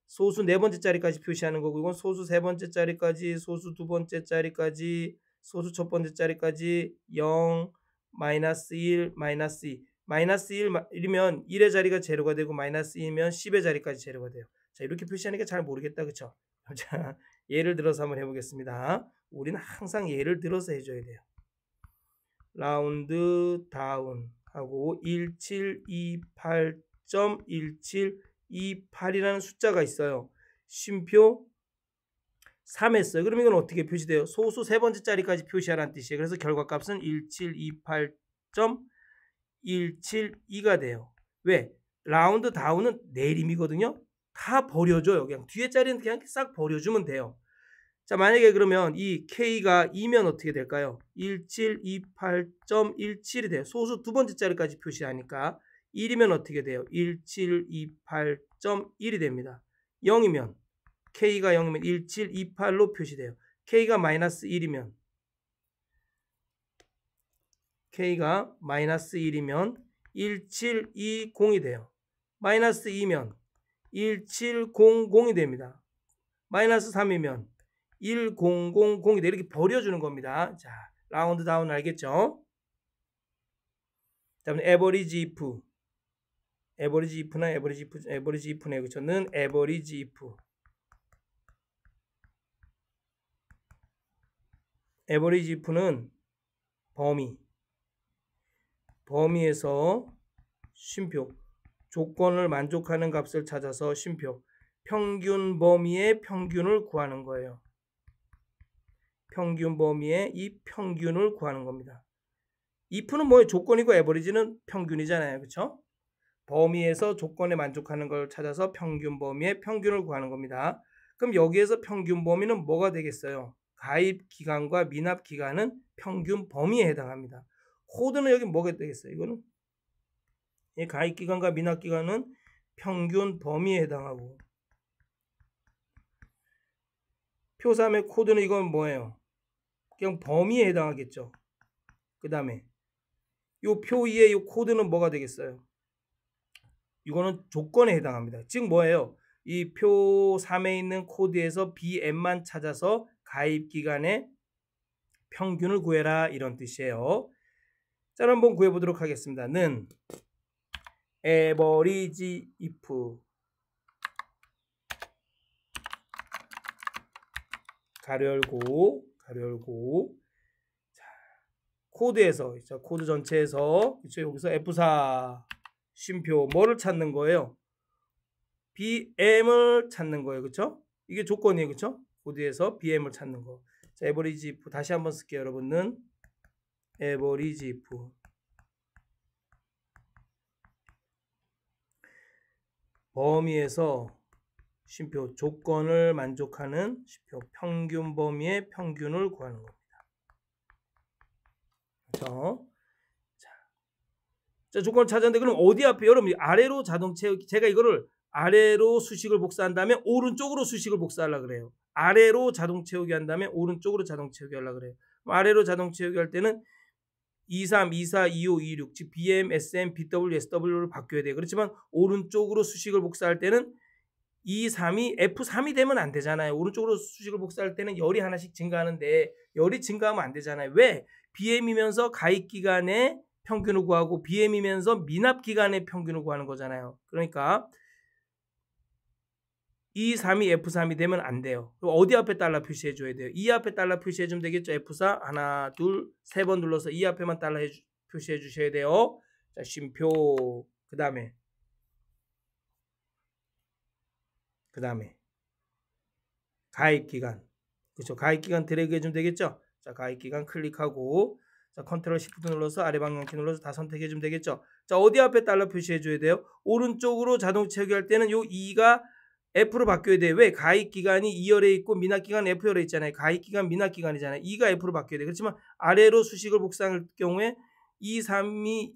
소수 네 번째 자리까지 표시하는 거고, 이건 소수 세 번째 자리까지, 소수 두 번째 자리까지, 소수 첫 번째 자리까지 0, 마이너스 1, 마이너스 2. 마이너스 1이면 1의 자리가 제로가 되고 마이너스 2면 10의 자리까지 제로가 돼요. 자, 이렇게 표시하니까 잘 모르겠다. 그쵸? 자, 예를 들어서 한번 해보겠습니다. 우리는 항상 예를 들어서 해줘야 돼요. 라운드 다운 하고 1728.1728이라는 숫자가 있어요. 쉼표 3 했어요. 그럼 이건 어떻게 표시돼요? 소수 세 번째 자리까지 표시하라는 뜻이에요. 그래서 결과값은 1728.172가 돼요. 왜? 라운드 다운은 내림이거든요. 다 버려줘요. 그냥 뒤에 자리는 그냥 싹 버려주면 돼요. 자, 만약에 그러면 이 K가 2면 어떻게 될까요? 1728.17이 돼요. 소수 두 번째 자리까지 표시하니까 1이면 어떻게 돼요? 1728.1이 됩니다. 0이면 K가 0이면 1728로 표시돼요. K가 마이너스 1이면 K가 마이너스 1이면 1720이 돼요. 마이너스 2면 1700이 됩니다. 마이너스 3이면 1000이 돼. 이렇게 버려주는 겁니다. 자, 라운드 다운 알겠죠? 다음에 에버리지 if. 에버리지 if나 에버리지 if네. 그렇죠?는 에버리지 if. 에버리지 if는 범위에서 쉼표 조건을 만족하는 값을 찾아서 쉼표 평균 범위의 평균을 구하는 거예요. 평균 범위의 이 평균을 구하는 겁니다. if는 뭐예요? 조건이고 에버리지는 평균이잖아요. 그렇죠? 범위에서 조건에 만족하는 걸 찾아서 평균 범위의 평균을 구하는 겁니다. 그럼 여기에서 평균 범위는 뭐가 되겠어요? 가입 기간과 미납 기간은 평균 범위에 해당합니다. 코드는 여기 뭐가 되겠어요? 이거는 가입 기간과 미납 기간은 평균 범위에 해당하고, 표 3의 코드는 이건 뭐예요? 그냥 범위에 해당하겠죠. 그 다음에 요 표 2의 이 코드는 뭐가 되겠어요? 이거는 조건에 해당합니다. 즉 뭐예요? 이 표 3에 있는 코드에서 BM만 찾아서 가입 기간의 평균을 구해라, 이런 뜻이에요. 자, 한번 구해보도록 하겠습니다. 는 average if 가로 열고 자, 코드에서, 자, 코드 전체에서, 그렇죠? 여기서 F4 쉼표 뭐를 찾는 거예요? BM을 찾는 거예요. 그렇죠? 이게 조건이에요. 그렇죠? 코드에서 BM을 찾는 거. 자, average if 다시 한번 쓸게요. 여러분은 average if 범위에서 쉼표 조건을 만족하는 쉼표 평균 범위의 평균을 구하는 겁니다. 그렇죠? 자, 조건을 찾았는데 그럼 어디 앞에, 여러분 아래로 자동 채우기, 제가 이거를 아래로 수식을 복사한 다음에 오른쪽으로 수식을 복사하려고 그래요. 아래로 자동 채우기 한 다음에 오른쪽으로 자동 채우기 하려고 그래요. 아래로 자동 채우기 할 때는 23, 24, 25, 26, 즉 BM, SM, BW, SW를 바뀌어야 돼요. 그렇지만 오른쪽으로 수식을 복사할 때는 2, 3이 F3이 되면 안 되잖아요. 오른쪽으로 수식을 복사할 때는 열이 하나씩 증가하는데 열이 증가하면 안 되잖아요. 왜? BM이면서 가입 기간의 평균을 구하고 BM이면서 미납 기간의 평균을 구하는 거잖아요. 그러니까 2, 3이 F3이 되면 안 돼요. 그럼 어디 앞에 달러 표시해 줘야 돼요? 이 앞에 달러 표시해 주면 되겠죠. F4 하나, 둘, 세 번 눌러서 이 앞에만 달러 표시해 주셔야 돼요. 자, 쉼표 그 다음에 가입 기간, 그렇죠? 가입 기간 드래그 해주면 되겠죠. 자, 가입 기간 클릭하고, 자, 컨트롤 시프트 눌러서 아래 방향키 눌러서 다 선택해 주면 되겠죠. 자, 어디 앞에 달러 표시해 줘야 돼요? 오른쪽으로 자동 채우기 할 때는 요 2가 F로 바뀌어야 돼요. 왜? 가입 기간이 2열에 있고 미납 기간 F열에 있잖아요. 가입 기간 미납 기간이잖아요. 2가 F로 바뀌어야 돼요. 그렇지만 아래로 수식을 복사할 경우에 2, 3이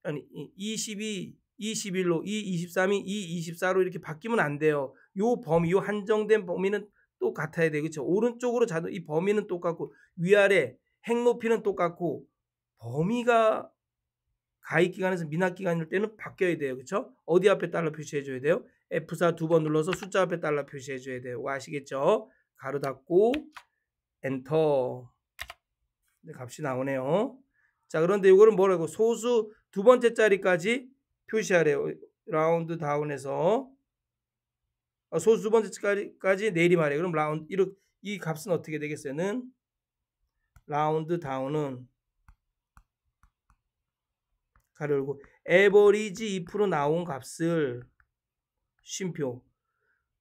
아니 22, 21로 이 23이 이 24로 이렇게 바뀌면 안 돼요. 요 범위, 요 한정된 범위는 똑같아야 돼. 그렇죠? 오른쪽으로 자동 이 범위는 똑같고 위아래 행 높이는 똑같고 범위가 가입 기간에서 미납 기간일 때는 바뀌어야 돼요. 그렇죠? 어디 앞에 달러 표시해 줘야 돼요? F4 두 번 눌러서 숫자 앞에 달러 표시해 줘야 돼요. 아시겠죠? 가로 닫고 엔터. 네, 값이 나오네요. 자, 그런데 이거는 뭐라고? 소수 두 번째 자리까지 표시하래요. 라운드 다운해서 소수 두 번째 자리까지 내리말이에요. 그럼 라운드 이 값은 어떻게 되겠어요?는 라운드 다운은 가로 열고 에버리지 2% 나온 값을 쉼표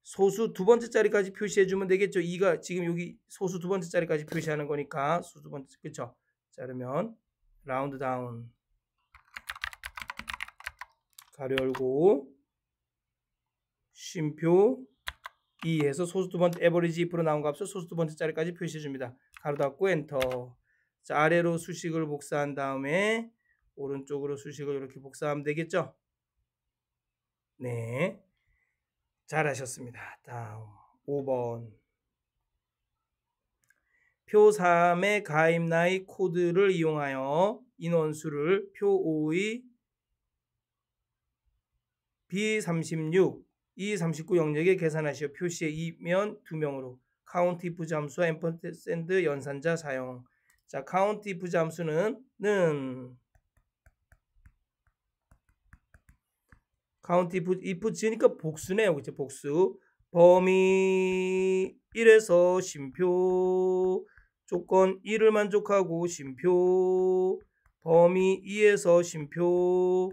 소수 두 번째 자리까지 표시해 주면 되겠죠. 이가 지금 여기 소수 두 번째 자리까지 표시하는 거니까 소수 두 번째 그렇죠. 자, 그러면 라운드 다운 가로 열고 쉼표 2에서 소수 두 번째 에버리지 2% 나온 값을 소수 두 번째 자리까지 표시해 줍니다. 가로 닫고 엔터. 자, 아래로 수식을 복사한 다음에 오른쪽으로 수식을 이렇게 복사하면 되겠죠. 네, 잘하셨습니다. 다음 5번 표 3의 가입 나이 코드를 이용하여 인원수를 표 5의 B36, E39 영역에 계산하시오. 표시에 2면 2명으로 카운트 if 잠수와 앰퍼센드 연산자 사용. 자, 카운트 if 잠수는 카운트 if 지으니까 복수네요. 그렇죠? 복수. 범위 1에서 쉼표 조건 1을 만족하고 쉼표 범위 2에서 쉼표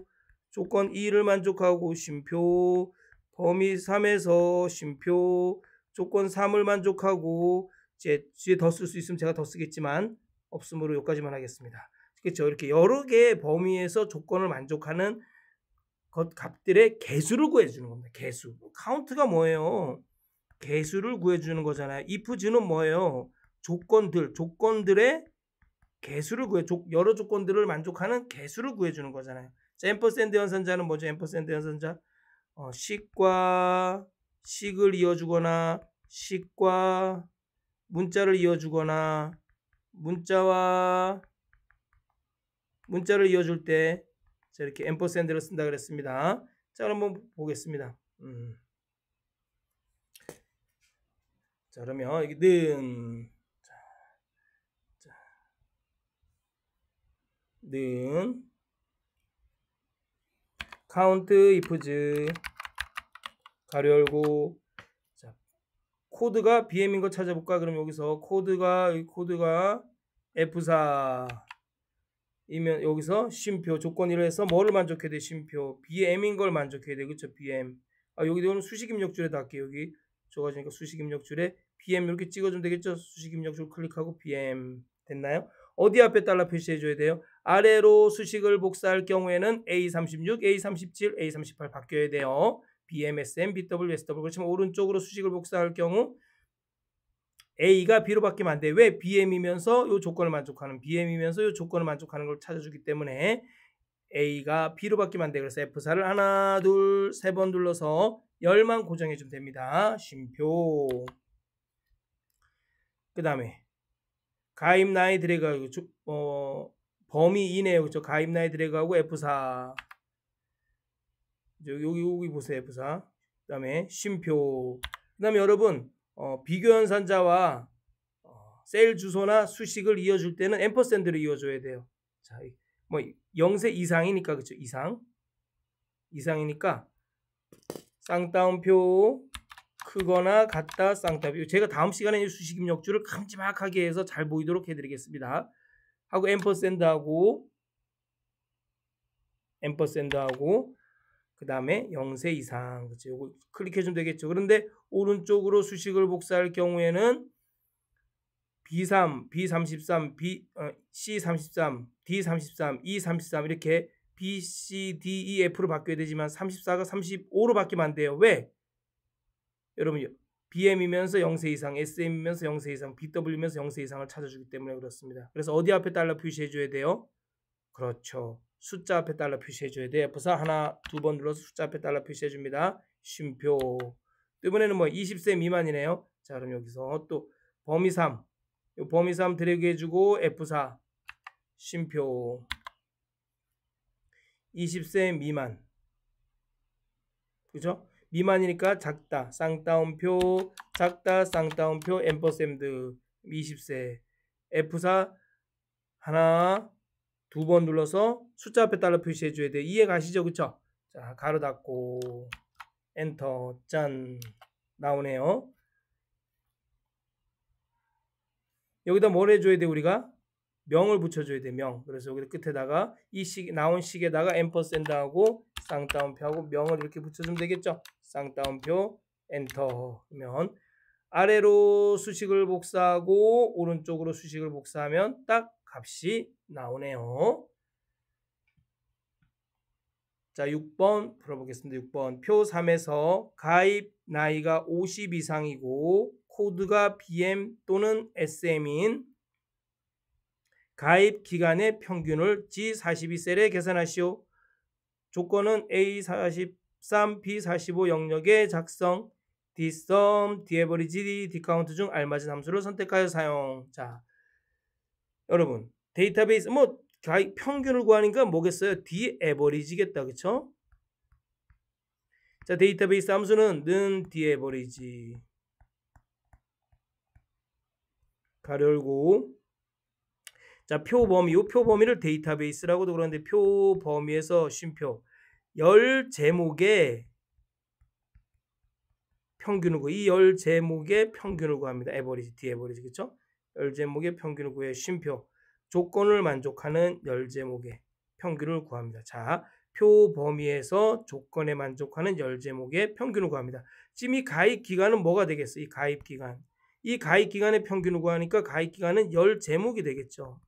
조건 2를 만족하고 쉼표 범위 3에서 쉼표 조건 3을 만족하고 이제 뒤에 더 쓸 수 있으면 제가 더 쓰겠지만 없으므로 여기까지만 하겠습니다. 그렇죠? 이렇게 여러 개의 범위에서 조건을 만족하는 값들의 개수를 구해주는 겁니다. 개수. 카운트가 뭐예요? 개수를 구해주는 거잖아요. if는 뭐예요? 조건들의 개수를 여러 조건들을 만족하는 개수를 구해주는 거잖아요. 자, 앰퍼센드 연산자는 뭐죠? 앰퍼센드 연산자 식과 식을 이어주거나 식과 문자를 이어주거나 문자와 문자를 이어줄 때 자, 이렇게 앰퍼센드를 쓴다 그랬습니다. 자, 그럼 한번 보겠습니다. 자, 그러면 여기 는 카운트 ifs 가로 열고 자, 코드가 BM인 거 찾아볼까? 그럼 여기서 코드가 F4 이면 여기서 쉼표 조건 1을 해서 뭐를 만족해야 돼? 쉼표 BM인 걸 만족해야 돼. 그렇죠? BM. 여기도 수식 입력줄에다 할게요. 여기 줘가지니까 수식 입력줄에 BM 이렇게 찍어주면 되겠죠? 수식 입력줄 클릭하고 BM 됐나요? 어디 앞에 달러 표시해 줘야 돼요? 아래로 수식을 복사할 경우에는 A36, A37, A38 바뀌어야 돼요. BM, SM, BW, SW. 그렇지만 오른쪽으로 수식을 복사할 경우 A가 B로 바뀌면 안 돼. 왜? BM이면서 이 조건을 만족하는 BM이면서 이 조건을 만족하는 걸 찾아주기 때문에 A가 B로 바뀌면 안 돼. 그래서 F4를 하나, 둘, 세 번 눌러서 열만 고정해 주면 됩니다. 쉼표. 그 다음에 가입 나이 드래그하고 범위 이내요. 그렇죠? 가입 나이 드래그하고 F4 여기 보세요. F4 그 다음에 쉼표. 그 다음에 여러분 비교 연산자와 셀 주소나 수식을 이어줄 때는 앰퍼센드를 이어줘야 돼요. 자, 뭐 0세 이상이니까 그렇죠? 이상이니까 쌍따옴표 크거나 같다 쌍따옴표. 제가 다음 시간에 이 수식 입력줄을 큼지막하게 해서 잘 보이도록 해드리겠습니다. 하고 앰퍼센드하고 그 다음에 0세 이상 그렇죠? 요거 클릭해주면 되겠죠. 그런데 오른쪽으로 수식을 복사할 경우에는 B3, B33, C33, D33, E33 이렇게 B, C, D, E, F로 바뀌어야 되지만 34가 35로 바뀌면 안 돼요. 왜? 여러분 BM이면서 0세 이상, SM이면서 0세 이상, BW면서 0세 이상을 찾아주기 때문에 그렇습니다. 그래서 어디 앞에 달러 표시해 줘야 돼요? 그렇죠. 숫자 앞에 달러 표시해 줘야 돼. F4 하나 두 번 눌러서 숫자 앞에 달러 표시해 줍니다. 쉼표. 또 이번에는 뭐 20세 미만이네요. 자, 그럼 여기서 또 범위 3. 요 범위 3 드래그 해주고 F4 쉼표. 20세 미만. 그죠? 미만이니까 작다. 쌍따옴표, 작다, 쌍따옴표, 앰퍼샌드 20세. F4 하나 두 번 눌러서 숫자 앞에 달러 표시해 줘야 돼. 이해 가시죠? 그쵸? 자, 가로 닫고 엔터. 짠. 나오네요. 여기다 뭘 해줘야 돼? 우리가 명을 붙여줘야 돼. 명. 그래서 여기 끝에다가 이 나온 식에다가 앰퍼샌드하고 쌍따옴표하고 명을 이렇게 붙여주면 되겠죠? 쌍따옴표 엔터. 그러면 아래로 수식을 복사하고 오른쪽으로 수식을 복사하면 딱 값이 나오네요. 자, 6번 풀어보겠습니다. 6번 표 3에서 가입 나이가 50 이상이고 코드가 BM 또는 SM인 가입 기간의 평균을 G42셀에 계산하시오. 조건은 A43, B45 영역의 작성, Dsum, Daverage, Dcount 중 알맞은 함수를 선택하여 사용. 자, 여러분 데이터베이스 뭐 평균을 구하니까 뭐겠어요? Daverage겠다. 그쵸? 자, 데이터베이스 함수는 는 Daverage 가로 열고 자, 표 범위, 이 표 범위를 데이터베이스라고도 그러는데 표 범위에서 쉼표 열 제목의 평균을 구해. 이 열 제목의 평균을 구합니다. 에버리지, 디에버리지. 그렇죠? 열 제목의 평균을 구해. 쉼표 조건을 만족하는 열 제목의 평균을 구합니다. 자, 표 범위에서 조건에 만족하는 열 제목의 평균을 구합니다. 지금 이 가입 기간은 뭐가 되겠어요? 이 가입 기간. 이 가입 기간의 평균을 구하니까 가입 기간은 열 제목이 되겠죠.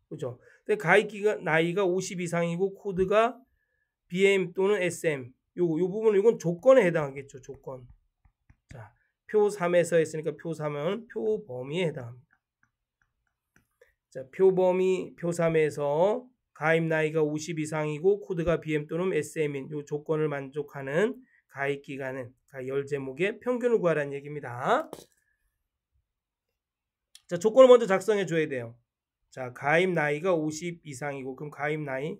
그죠? 근데 가입 기간 나이가 50 이상이고 코드가 BM 또는 SM. 요 부분은 이건 조건에 해당하겠죠. 조건. 자, 표 3에서 했으니까 표 3은 표 범위에 해당합니다. 자, 표 범위 표 3에서 가입 나이가 50 이상이고 코드가 BM 또는 SM인 요 조건을 만족하는 가입 기간은 열 제목의 평균을 구하라는 얘기입니다. 자, 조건을 먼저 작성해 줘야 돼요. 자, 가입 나이가 50 이상이고 그럼 가입 나이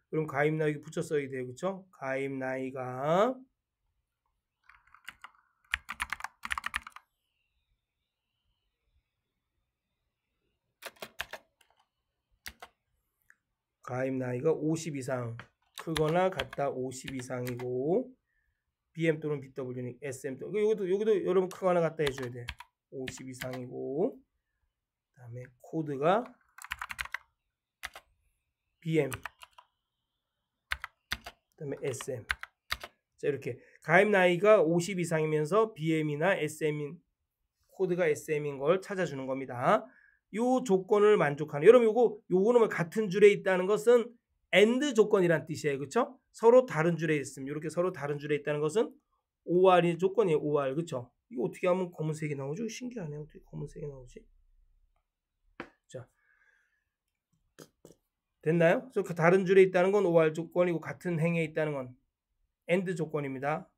그럼 가입 나이 붙여 써야 돼요. 그렇죠? 가입 나이가 가입 나이가 50 이상 크거나 같다 50 이상이고 BM 또는 BW는 SM 또는 여기도 여러분 크거나 같다 해줘야 돼. 50 이상이고 그다음에 코드가 BM 그다음에 SM. 자, 이렇게 가입 나이가 50 이상이면서 BM이나 SM인 코드가 SM인 걸 찾아주는 겁니다. 요 조건을 만족하는 여러분 요거는 같은 줄에 있다는 것은 AND 조건이란 뜻이에요. 그렇죠? 서로 다른 줄에 있습니다. 이렇게 서로 다른 줄에 있다는 것은 OR이 조건이에요. OR. 그렇죠? 이거 어떻게 하면 검은색이 나오죠? 신기하네요. 어떻게 검은색이 나오지? 자, 됐나요? 그래서 그 다른 줄에 있다는 건 OR 조건이고 같은 행에 있다는 건 AND 조건입니다.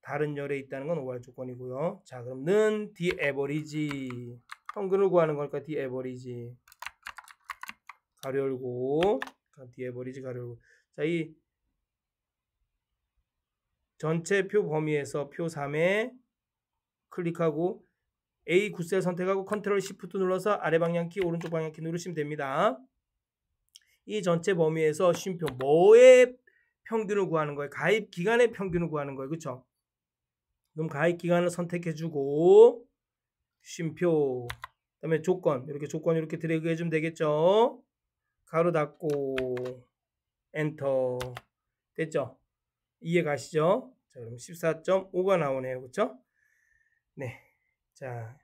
다른 열에 있다는 건 OR 조건이고요. 자, 그럼 는 Daverage 평균을 구하는 거니까 Daverage 가로 열고 Daverage 가로 열고 자, 이 전체 표 범위에서 표 3에 클릭하고 A9셀 선택하고 컨트롤 시프트 눌러서 아래 방향키 오른쪽 방향키 누르시면 됩니다. 이 전체 범위에서 쉼표 뭐의 평균을 구하는 거예요? 가입 기간의 평균을 구하는 거예요. 그렇죠? 그럼 가입 기간을 선택해주고 쉼표 그다음에 조건 이렇게 드래그 해주면 되겠죠. 가로 닫고 엔터. 됐죠? 이해 가시죠? 자, 그럼 14.5가 나오네요. 그렇죠? 네. 자,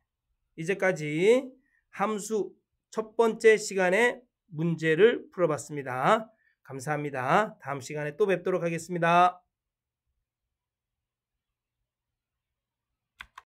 이제까지 함수 첫 번째 시간에 문제를 풀어봤습니다. 감사합니다. 다음 시간에 또 뵙도록 하겠습니다.